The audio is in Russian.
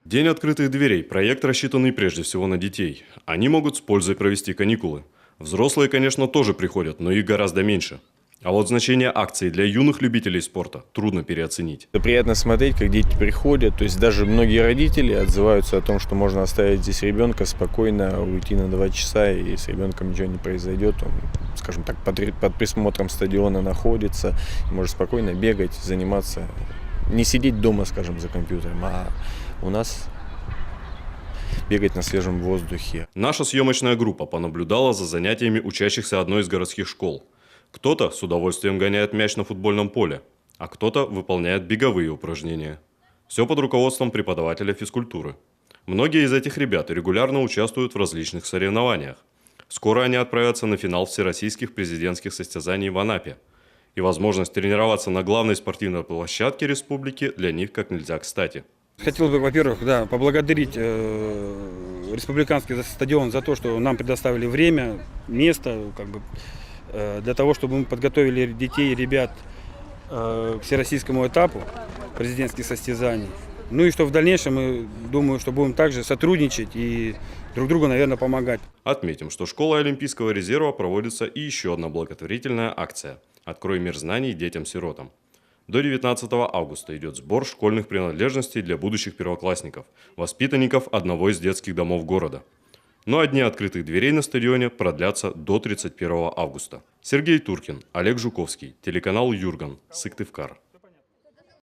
День открытых дверей – проект, рассчитанный прежде всего на детей. Они могут с пользой провести каникулы. Взрослые, конечно, тоже приходят, но их гораздо меньше. А вот значение акции для юных любителей спорта трудно переоценить. Приятно смотреть, как дети приходят. То есть даже многие родители отзываются о том, что можно оставить здесь ребенка спокойно, уйти на 2 часа, и с ребенком ничего не произойдет. Он, скажем так, под присмотром стадиона находится, может спокойно бегать, заниматься. Не сидеть дома, скажем, за компьютером, а у нас бегать на свежем воздухе. Наша съемочная группа понаблюдала за занятиями учащихся одной из городских школ. Кто-то с удовольствием гоняет мяч на футбольном поле, а кто-то выполняет беговые упражнения. Все под руководством преподавателя физкультуры. Многие из этих ребят регулярно участвуют в различных соревнованиях. Скоро они отправятся на финал всероссийских президентских состязаний в Анапе. И возможность тренироваться на главной спортивной площадке республики для них как нельзя кстати. Хотел бы, во-первых, поблагодарить республиканский стадион за то, что нам предоставили время, место, для того, чтобы мы подготовили детей и ребят к всероссийскому этапу президентских состязаний. Ну и что в дальнейшем, мы думаю, что будем также сотрудничать и друг другу, наверное, помогать. Отметим, что школой Олимпийского резерва проводится и еще одна благотворительная акция «Открой мир знаний детям-сиротам». До 19 августа идет сбор школьных принадлежностей для будущих первоклассников, воспитанников одного из детских домов города. Ну а дни открытых дверей на стадионе продлятся до 31 августа. Сергей Туркин, Олег Жуковский, телеканал Юрган, Сыктывкар.